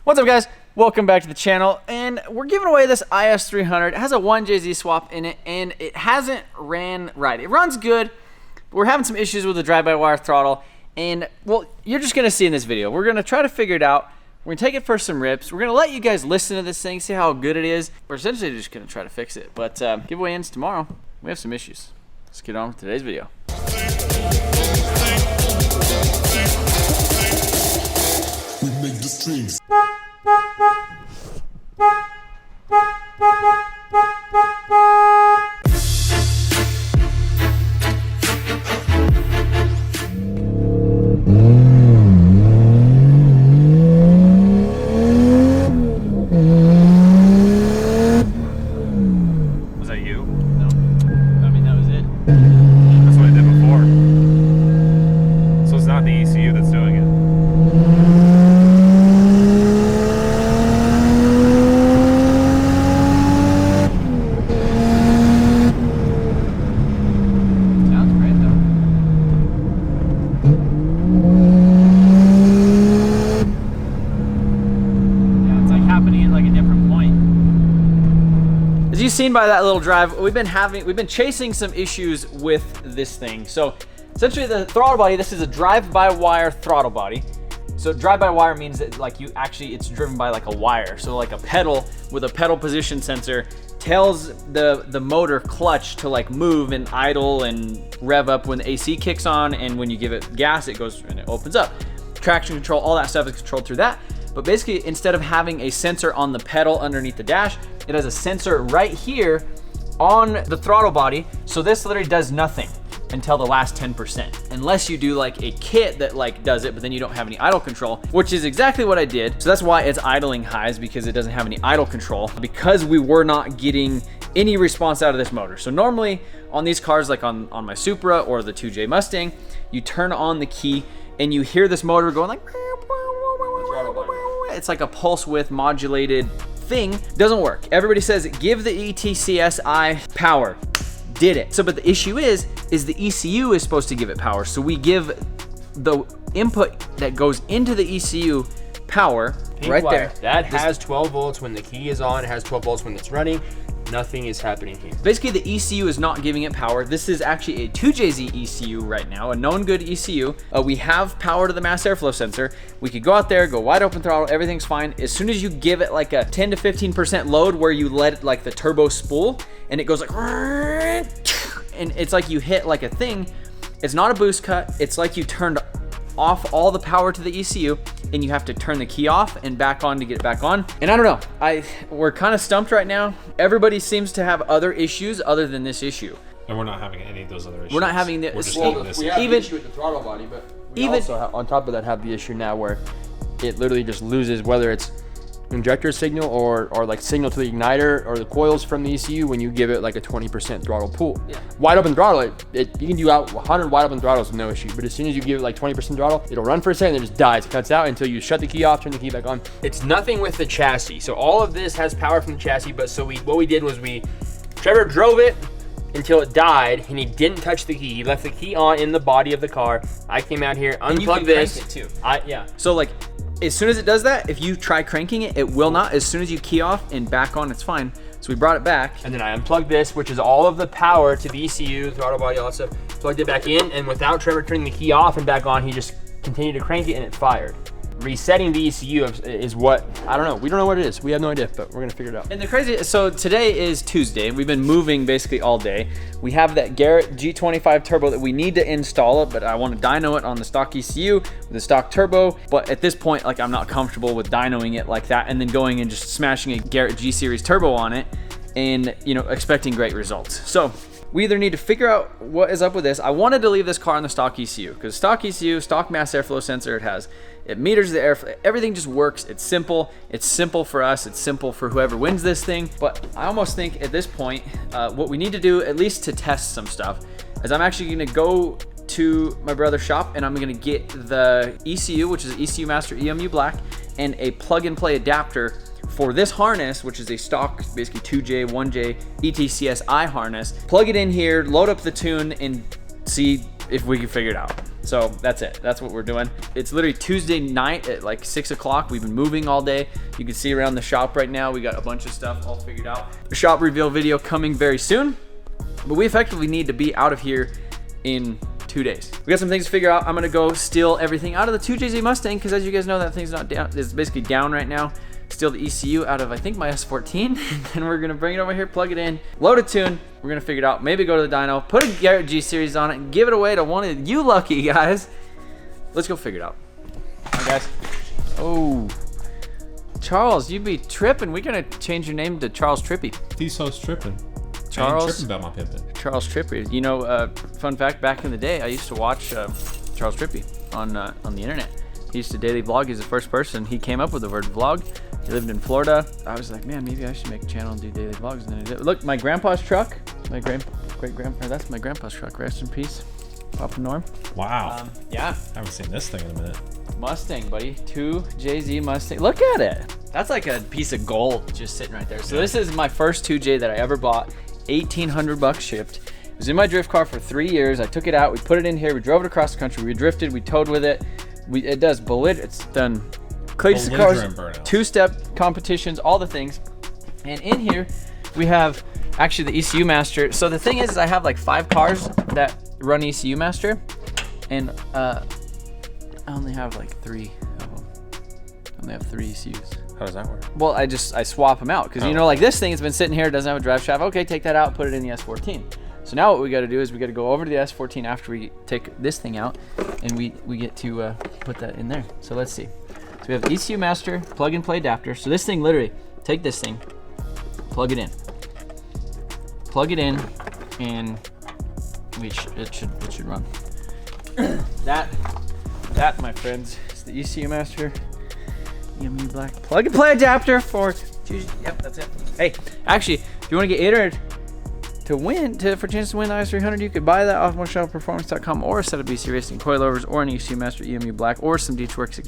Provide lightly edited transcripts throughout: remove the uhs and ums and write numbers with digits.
What's up, guys? Welcome back to the channel, and we're giving away this IS300. It has a 1JZ swap in it, and it hasn't ran right. It runs good, but we're having some issues with the drive-by-wire throttle, and, well, you're just going to see in this video. We're going to try to figure it out. We're going to take it for some rips. We're going to let you guys listen to this thing, see how good it is. We're essentially just going to try to fix it, but giveaway ends tomorrow. We have some issues. Let's get on with today's video. We make the streams. Was that you? No. I mean, that was it. That's what I did before. So it's not the ECU that's doing it. Sounds great, though. Yeah, it's like happening at like a different point. As you've seen by that little drive, we've been chasing some issues with this thing. So essentially the throttle body, this is a drive-by-wire throttle body. So drive-by-wire means that like it's driven by like a wire. So like a pedal with a pedal position sensor tells the motor clutch to like move and idle and rev up when the AC kicks on, and when you give it gas, it goes and it opens up. Traction control, all that stuff is controlled through that. But basically, instead of having a sensor on the pedal underneath the dash, it has a sensor right here on the throttle body. So this literally does nothing until the last 10%, unless you do like a kit that like does it, but then you don't have any idle control, which is exactly what I did. So that's why it's idling highs, because it doesn't have any idle control, because we were not getting any response out of this motor. So normally on these cars, like on my Supra or the 2J Mustang, you turn on the key and you hear this motor going like, it's like a pulse width modulated thing. Doesn't work. Everybody says give the ETCSI power. Did it. So, but the issue is the ECU is supposed to give it power. So we give the input that goes into the ECU power right there. That has 12 volts when the key is on. It has 12 volts when it's running. Nothing is happening here. Basically, the ECU is not giving it power. This is actually a 2JZ ECU right now, a known good ECU. We have power to the mass airflow sensor. We could go out there, go wide open throttle, everything's fine. As soon as you give it like a 10 to 15% load where you let it like the turbo spool and it goes like, and it's like you hit like a thing. It's not a boost cut. It's like you turned off all the power to the ECU and you have to turn the key off and back on to get it back on. And I don't know, we're kind of stumped right now. Everybody seems to have other issues other than this issue. And we're not having any of those other issues. We're not having We're just well, having this We issue. have Even- the issue with the throttle body, but we also have, on top of that, have the issue now where it literally just loses, whether it's injector signal or like signal to the igniter or the coils from the ECU when you give it like a 20% throttle pull. Yeah. Wide open throttle, you can do out 100 wide open throttles with no issue, but as soon as you give it like 20% throttle, it'll run for a second and it just dies. It cuts out until you shut the key off, turn the key back on. It's nothing with the chassis. So all of this has power from the chassis, but so what we did was Trevor drove it until it died and he didn't touch the key. He left the key on in the body of the car. I came out here, unplugged this. Crank it too. Yeah. So like, as soon as it does that, if you try cranking it, it will not. As soon as you key off and back on, it's fine. So we brought it back. And then I unplugged this, which is all of the power to the ECU, throttle body, all that stuff. Plugged it back in, and without Trevor turning the key off and back on, he just continued to crank it and it fired. Resetting the ECU is what, I don't know. We don't know what it is. We have no idea, but we're gonna figure it out. And the crazy, so today is Tuesday. We've been moving basically all day. We have that Garrett G25 turbo that we need to install it, but I want to dyno it on the stock ECU with the stock turbo. But at this point, like, I'm not comfortable with dynoing it like that and then going and just smashing a Garrett G series turbo on it and, you know, expecting great results. So we either need to figure out what is up with this. I wanted to leave this car on the stock ECU because stock ECU, stock mass airflow sensor, it meters the airflow, everything just works. It's simple for us, it's simple for whoever wins this thing. But I almost think at this point, what we need to do, at least to test some stuff, is I'm actually gonna go to my brother's shop and I'm gonna get the ECU, which is ECU Master EMU Black, and a plug and play adapter for this harness, which is a stock, basically 2J, 1J ETCSI harness. Plug it in here, load up the tune, and see if we can figure it out. So that's it. That's what we're doing. It's literally Tuesday night at like 6 o'clock. We've been moving all day. You can see around the shop right now, we got a bunch of stuff all figured out. The shop reveal video coming very soon, but we effectively need to be out of here in 2 days. We got some things to figure out. I'm gonna go steal everything out of the 2JZ Mustang, because as you guys know, that thing's not down. It's basically down right now. Steal the ECU out of, I think, my S14, and then we're gonna bring it over here, plug it in, load a tune. We're gonna figure it out. Maybe go to the dyno, put a Garrett G Series on it, and give it away to one of you lucky guys. Let's go figure it out. All right, guys. Oh, Charles, you be tripping. We're gonna change your name to Charles Trippy. He's so tripping. Charles. I ain't tripping about my pimping. Charles Trippy. You know, fun fact, back in the day, I used to watch Charles Trippy on the internet. He used to daily vlog. He's the first person. He came up with the word vlog. He lived in Florida. I was like, man, maybe I should make a channel and do daily vlogs. And then I did. Look, my grandpa's truck. My great-grandpa. That's my grandpa's truck. Rest in peace, Papa Norm. Wow. Yeah. I haven't seen this thing in a minute. Mustang, buddy. 2JZ Mustang. Look at it. That's like a piece of gold just sitting right there. So this is my first 2J that I ever bought. $1,800 shipped. It was in my drift car for 3 years. I took it out. We put it in here. We drove it across the country. We drifted. We towed with it. It does It's done crazy cars, two-step competitions, all the things. And in here, we have actually the ECU Master. So the thing is I have like 5 cars that run ECU Master, and I only have like 3 of them. I only have 3 ECUs. How does that work? Well, I swap them out, because you know, like this thing has been sitting here, doesn't have a drive shaft. Okay, take that out, put it in the S14. So now what we got to do is we got to go over to the S14 after we take this thing out, and we get to put that in there. So let's see. So we have ECU Master plug and play adapter. So this thing, literally, take this thing, plug it in, and it should run. that my friends is the ECU Master. Yummy black plug and play adapter for. Yep, that's it. Hey, actually, if you want to get entered for a chance to win the IS300, you could buy that off MotionAutoPerformance.com, or a set of BC Racing coilovers, or an ECU Master EMU Black, or some Deechworks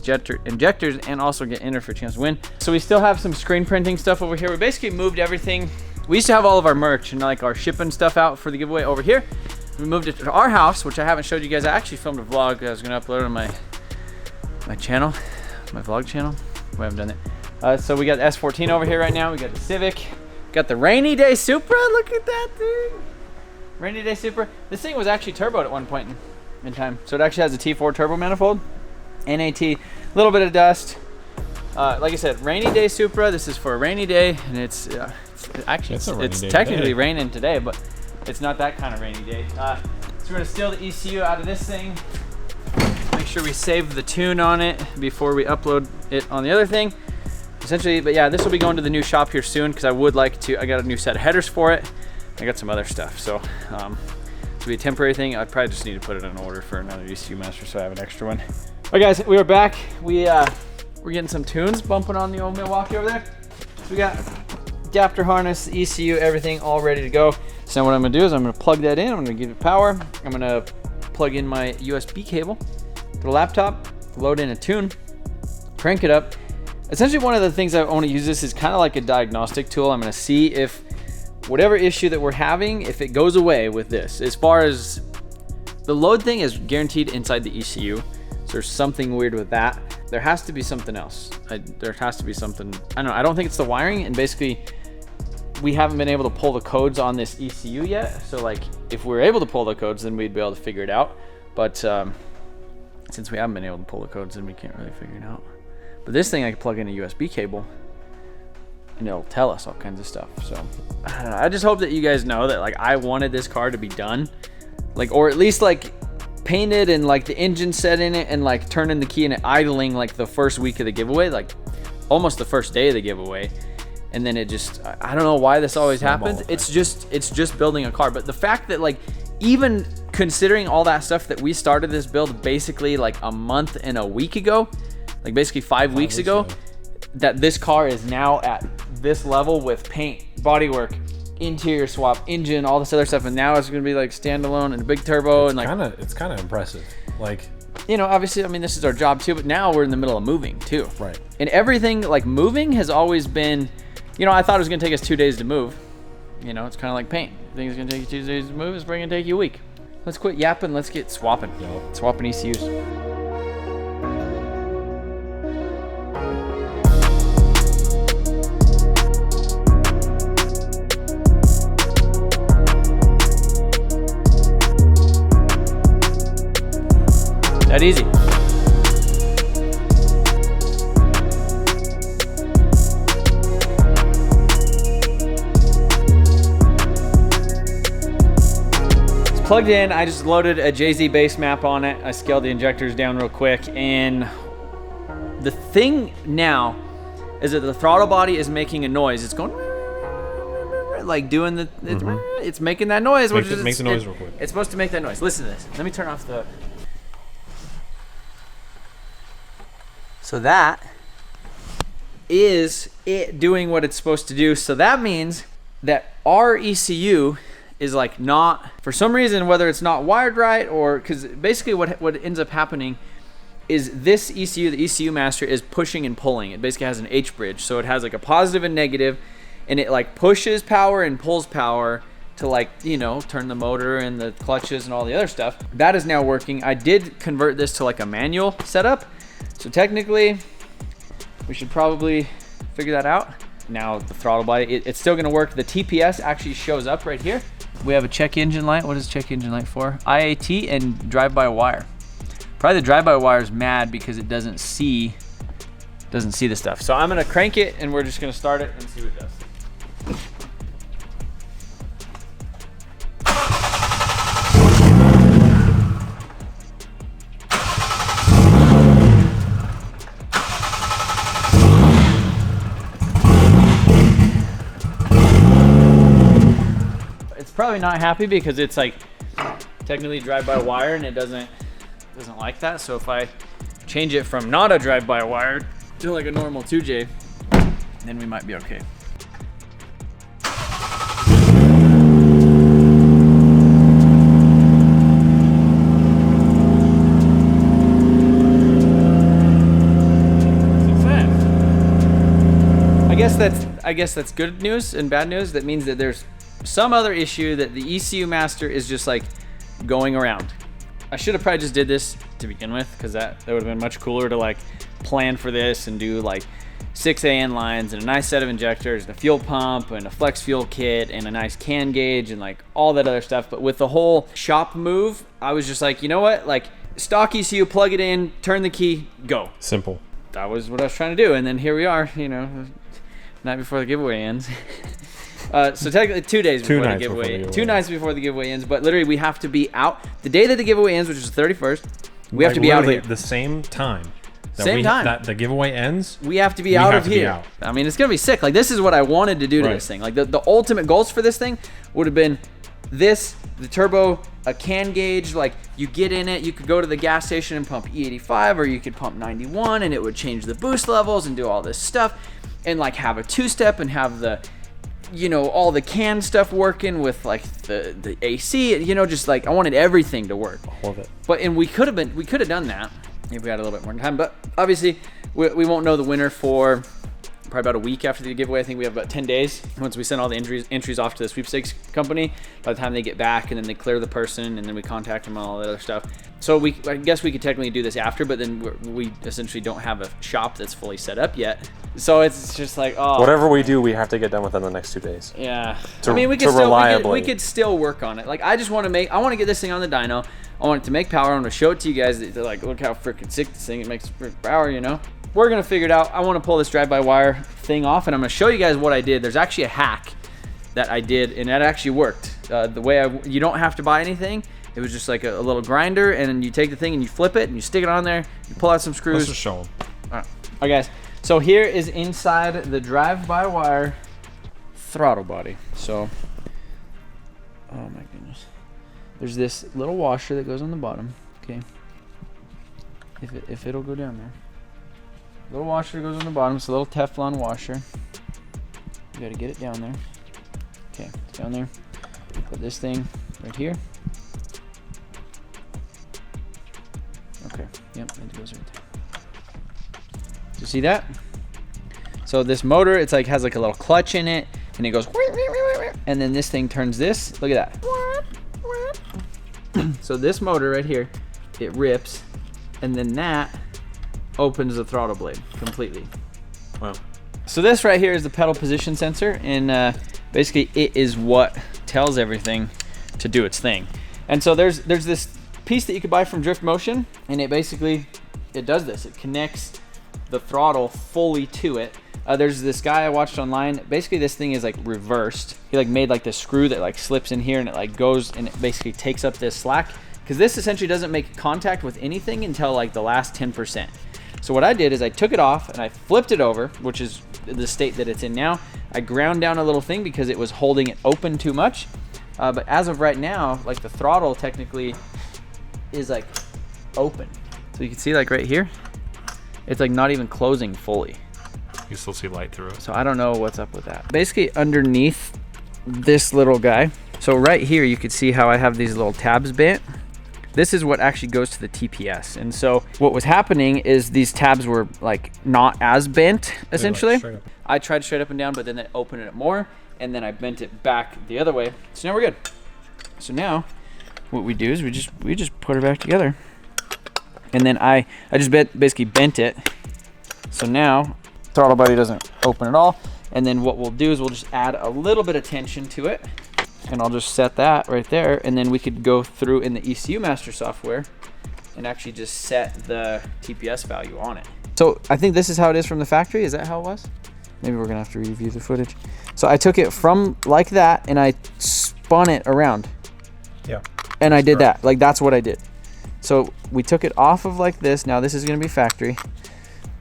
injectors, and also get entered for a chance to win. So we still have some screen printing stuff over here. We basically moved everything. We used to have all of our merch and like our shipping stuff out for the giveaway over here. We moved it to our house, which I haven't showed you guys. I actually filmed a vlog I was going to upload on my channel, my vlog channel. We haven't done it. So we got the S14 over here right now. We got the Civic. Got the Rainy Day Supra. Look at that thing. Rainy Day Supra. This thing was actually turboed at one point in time. So it actually has a T4 turbo manifold. NAT. A little bit of dust. Like I said, Rainy Day Supra. This is for a rainy day, and it's technically raining today, but it's not that kind of rainy day. So we're gonna steal the ECU out of this thing. Make sure we save the tune on it before we upload it on the other thing. Essentially, but yeah, this will be going to the new shop here soon, because I would like to. I got a new set of headers for it. I got some other stuff, so it'll be a temporary thing. I probably just need to put it in order for another ECU Master, so I have an extra one. All right, guys, we are back. We're getting some tunes bumping on the old Milwaukee over there. So we got adapter harness, ECU, everything all ready to go. So now what I'm gonna do is I'm gonna plug that in. I'm gonna give it power. I'm gonna plug in my USB cable to the laptop, load in a tune, crank it up. Essentially, one of the things I want to use this is kind of like a diagnostic tool. I'm going to see if whatever issue that we're having, if it goes away with this. As far as the load thing is guaranteed inside the ECU, so there's something weird with that. There has to be something else. There has to be something. I don't know. I don't think it's the wiring, and basically we haven't been able to pull the codes on this ECU yet. So like, if we were able to pull the codes, then we'd be able to figure it out. But since we haven't been able to pull the codes, then we can't really figure it out. But this thing, I can plug in a USB cable and it'll tell us all kinds of stuff. So I don't know. I just hope that you guys know that like I wanted this car to be done, like, or at least like painted and like the engine set in it and like turning the key and it idling like the first week of the giveaway, like almost the first day of the giveaway. And then it just, I don't know why this always happens. It's just building a car. But the fact that like, even considering all that stuff, that we started this build basically like a month and a week ago, like basically 5 weeks ago, that this car is now at this level with paint, bodywork, interior swap, engine, all this other stuff, and now it's gonna be like standalone and a big turbo. It's kind of impressive. Like, you know, obviously, I mean, this is our job too, but now we're in the middle of moving too. Right. And everything, like moving has always been, you know, I thought it was gonna take us 2 days to move. You know, it's kind of like paint. Things gonna take you 2 days to move, it's probably gonna take you a week. Let's quit yapping. Let's get swapping. Yup. Swapping ECUs. That easy. Plugged in, I just loaded a JZ base map on it. I scaled the injectors down real quick, and the thing now is that the throttle body is making a noise. It's going like doing the, it's making that noise. Make the noise real quick. It's supposed to make that noise. Listen to this. Let me turn off the. So that is it doing what it's supposed to do. So that means that our ECU is like not, for some reason, whether it's not wired right or, because basically what ends up happening is this ECU, the ECU master, is pushing and pulling. It basically has an H bridge. So it has like a positive and negative, and it like pushes power and pulls power to like, you know, turn the motor and the clutches and all the other stuff. That is now working. I did convert this to like a manual setup. So technically, we should probably figure that out. Now the throttle body, it's still gonna work. The TPS actually shows up right here. We have a check engine light. What is check engine light for? IAT and drive-by-wire. Probably the drive-by-wire is mad because it doesn't see the stuff. So I'm gonna crank it and we're just gonna start it and see what it does. Probably not happy because it's like technically drive-by-wire and it doesn't like that. So if I change it from not a drive-by-wire to like a normal 2J, then we might be okay. I guess that's good news and bad news. That means that there's some other issue that the ECU master is just like going around. I should have probably just did this to begin with, because that would have been much cooler to like plan for this and do like 6 AN lines and a nice set of injectors and a fuel pump and a flex fuel kit and a nice can gauge and like all that other stuff. But with the whole shop move, I was just like, you know what, like stock ECU, plug it in, turn the key, go. Simple. That was what I was trying to do. And then here we are, you know, night before the giveaway ends. So technically 2 days before the giveaway. 2 nights before the giveaway ends, but literally we have to be out the day that the giveaway ends, which is the 31st. We have to be out of here. The same time. That the giveaway ends. We have to be out of here. I mean, it's gonna be sick. Like, this is what I wanted to do to this thing. Like the ultimate goals for this thing would have been this, the turbo, a can gauge. Like, you get in it, you could go to the gas station and pump E85, or you could pump 91 and it would change the boost levels and do all this stuff, and like have a 2-step and have the, you know, all the can stuff working with like the AC, you know, just like I wanted everything to work. All of it. But and we could have done that if we had a little bit more time. But obviously we won't know the winner for probably about a week after the giveaway. I think we have about 10 days once we send all the entries off to the sweepstakes company. By the time they get back, and then they clear the person, and then we contact them and all that other stuff. So I guess we could technically do this after, but then we essentially don't have a shop that's fully set up yet. So it's just like, oh. Whatever we do, we have to get done within the next 2 days. Yeah. To, I mean, we could still work on it. Like, I just want to get this thing on the dyno. I want it to make power. I want to show it to you guys. They're like, look how freaking sick this thing. It makes power, you know? We're going to figure it out. I want to pull this drive-by-wire thing off, and I'm going to show you guys what I did. There's actually a hack that I did, and that actually worked. The way you don't have to buy anything. It was just like a little grinder, and then you take the thing and you flip it and you stick it on there. You pull out some screws. Let's just show them. All right, guys. So here is inside the drive-by-wire throttle body. So, oh my goodness. There's this little washer that goes on the bottom. Okay. If it'll go down there. Little washer goes on the bottom. It's a little Teflon washer. You gotta get it down there. Okay, it's down there. Put this thing right here. Okay, yep, it goes right there. Do you see that? So this motor, it's like has like a little clutch in it, and it goes, and then this thing turns this. Look at that. So this motor right here, it rips, and then that opens the throttle blade completely. Wow. So this right here is the pedal position sensor, and basically it is what tells everything to do its thing. And so there's this piece that you could buy from Drift Motion, and it does this. It connects the throttle fully to it. There's this guy I watched online. Basically, this thing is like reversed. He like made like this screw that like slips in here, and it like goes and it basically takes up this slack, because this essentially doesn't make contact with anything until like the last 10%. So what I did is I took it off and I flipped it over, which is the state that it's in now. I ground down a little thing because it was holding it open too much. But as of right now, like the throttle technically is like open. So you can see like right here, it's like not even closing fully. You still see light through it. So I don't know what's up with that. Basically underneath this little guy, so right here you can see how I have these little tabs bent. This is what actually goes to the TPS. And so what was happening is these tabs were like not as bent, essentially. straight up. I tried straight up and down, but then it opened it more, and then I bent it back the other way. So now we're good. So now what we do is we just put it back together. And then I just basically bent it. So now throttle body doesn't open at all. And then what we'll do is we'll just add a little bit of tension to it. And I'll just set that right there. And then we could go through in the ECU Master software and actually just set the TPS value on it. So I think this is how it is from the factory. Is that how it was? Maybe we're gonna have to review the footage. So I took it from like that and I spun it around. Yeah. And I did that, like that's what I did. So we took it off of like this. Now this is gonna be factory.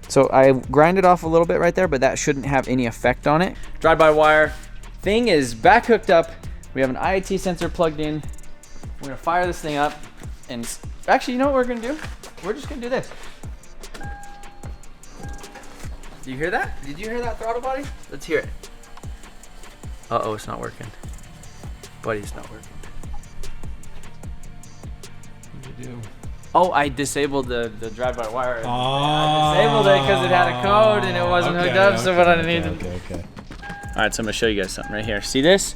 So I grind it off a little bit right there, but that shouldn't have any effect on it. Drive-by-wire thing is back hooked up. We have an IAT sensor plugged in. We're gonna fire this thing up, and actually, you know what we're gonna do? We're just gonna do this. Do you hear that? Did you hear that throttle body? Let's hear it. Uh-oh, it's not working. Buddy, it's not working. What did you do? Oh, I disabled the drive-by-wire. I disabled it because it had a code and it wasn't hooked up, so what I needed. Okay. All right, so I'm gonna show you guys something right here. See this?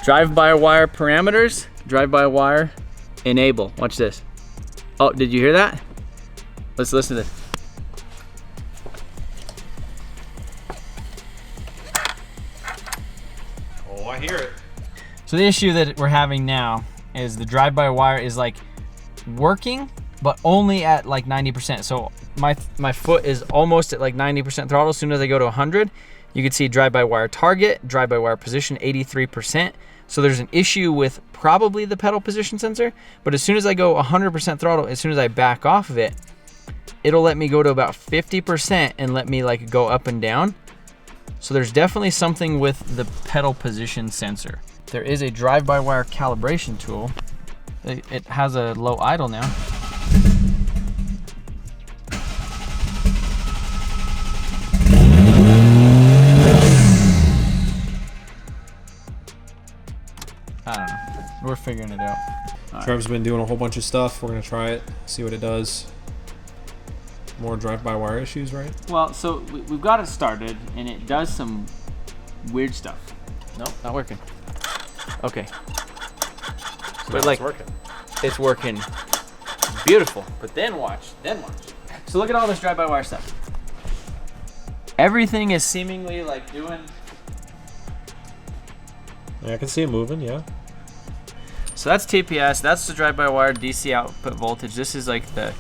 Drive-by-wire parameters, drive-by-wire, enable. Watch this. Oh, did you hear that? Let's listen to this. Oh, I hear it. So the issue that we're having now is the drive-by-wire is like working, but only at like 90%. So my foot is almost at like 90% throttle. As soon as I go to 100, you can see drive-by-wire target, drive-by-wire position, 83%. So there's an issue with probably the pedal position sensor, but as soon as I go 100% throttle, as soon as I back off of it, it'll let me go to about 50% and let me like go up and down. So there's definitely something with the pedal position sensor. There is a drive-by-wire calibration tool. It has a low idle now. I don't know. We're figuring it out. Trev's been doing a whole bunch of stuff. We're gonna try it, see what it does. More drive-by-wire issues, right? Well, so we've got it started, and it does some weird stuff. Nope, not working. Okay. But like, it's working beautiful. But then watch. So look at all this drive-by-wire stuff. Everything is seemingly like doing. Yeah, I can see it moving. Yeah. So that's TPS. That's the drive-by-wire DC output voltage. This is like the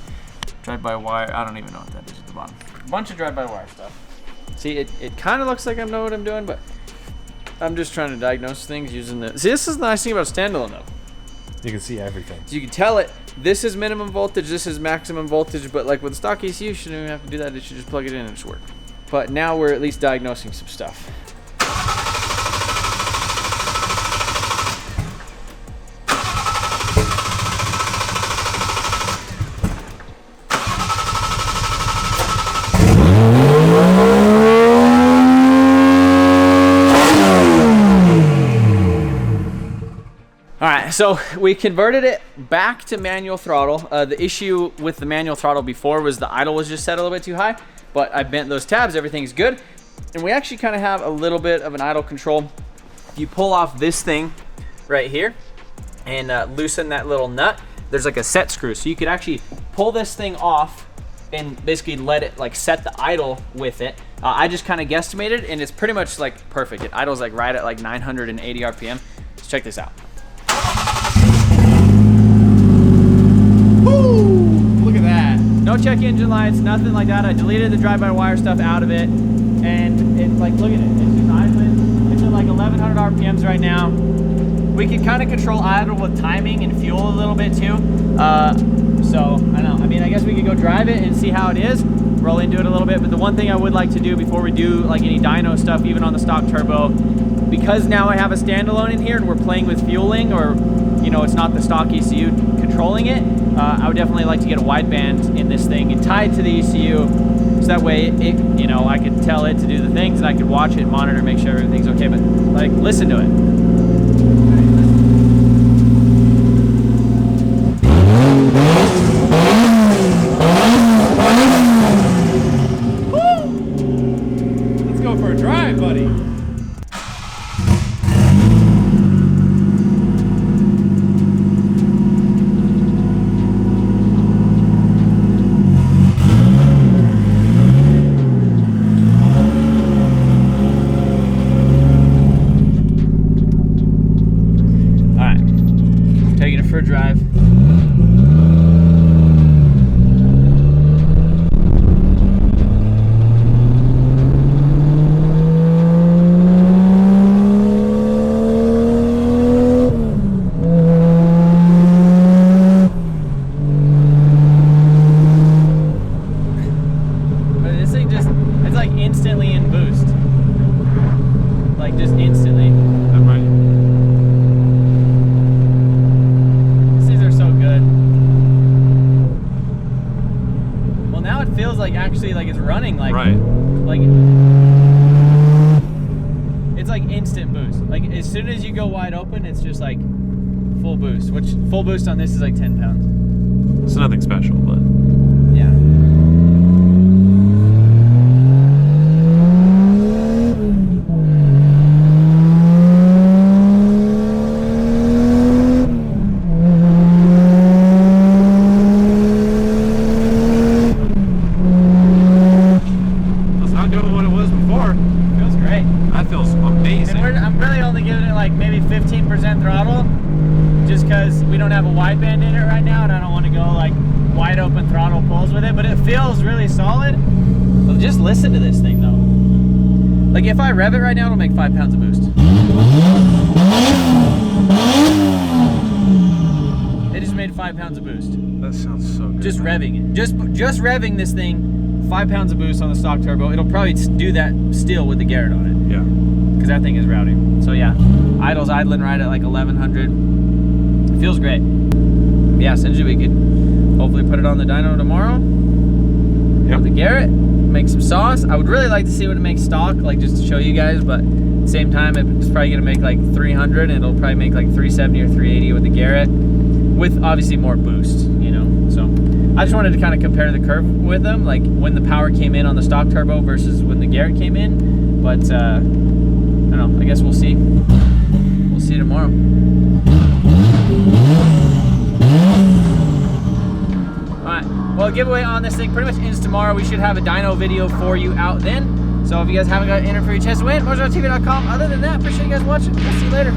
drive-by-wire. I don't even know what that is at the bottom. A bunch of drive-by-wire stuff. See, it kind of looks like I know what I'm doing, but I'm just trying to diagnose things using the. See, this is the nice thing about standalone though. You can see everything. So you can tell it. This is minimum voltage. This is maximum voltage. But like with stock ECU, you shouldn't even have to do that. You should just plug it in and it's work. But now we're at least diagnosing some stuff. So we converted it back to manual throttle. The issue with the manual throttle before was the idle was just set a little bit too high, but I bent those tabs, everything's good. And we actually kind of have a little bit of an idle control. If you pull off this thing right here and loosen that little nut, there's like a set screw. So you could actually pull this thing off and basically let it like set the idle with it. I just kind of guesstimated, and it's pretty much like perfect. It idles like right at like 980 RPM. Let's check this out. Woo! Look at that. No check engine lights, nothing like that. I deleted the drive-by-wire stuff out of it, and it's like, look at it. It's just idling. It's at like 1100 RPMs right now. We can kind of control idle with timing and fuel a little bit too. So I don't know. I mean, I guess we could go drive it and see how it is. Roll into it a little bit. But the one thing I would like to do before we do like any dyno stuff, even on the stock turbo, because now I have a standalone in here and we're playing with fueling, or you know, it's not the stock ECU controlling it. I would definitely like to get a wideband in this thing and tie it to the ECU, so that way it, you know, I could tell it to do the things and I could watch it, monitor, make sure everything's okay. But like, listen to it. Let's go for a drive, buddy. Taking it for a drive. But this thing just, it's like instantly in boost. Like just instantly. That might. Feels like actually like it's running like Right. like it's like instant boost. Like as soon as you go wide open, it's just like full boost, which full boost on this is like 10 pounds. It's nothing special, but Yeah. I'm really only giving it like maybe 15% throttle, just because we don't have a wideband in it right now, and I don't want to go like wide open throttle pulls with it. But it feels really solid. But just listen to this thing though. Like if I rev it right now, it'll make 5 pounds of boost. It just made 5 pounds of boost. that sounds so good. Just revving it. Just revving this thing, 5 pounds of boost on the stock turbo. It'll probably do that still with the Garrett on it. Yeah. Because that thing is rowdy. So yeah, idle's idling right at like 1100. It feels great. Yeah, essentially we could hopefully put it on the dyno tomorrow. Yep. With the Garrett, make some sauce. I would really like to see what it makes stock, like just to show you guys, but at the same time, it's probably gonna make like 300, and it'll probably make like 370 or 380 with the Garrett, with obviously more boost, you know. So I just wanted to kind of compare the curve with them, like when the power came in on the stock turbo versus when the Garrett came in. But I don't know, I guess we'll see. We'll see tomorrow. Alright, well, giveaway on this thing pretty much ends tomorrow. We should have a dyno video for you out then. So if you guys haven't got entered for your chance to win, MotionAutoTv.com. Other than that, appreciate you guys watching. We'll see you later.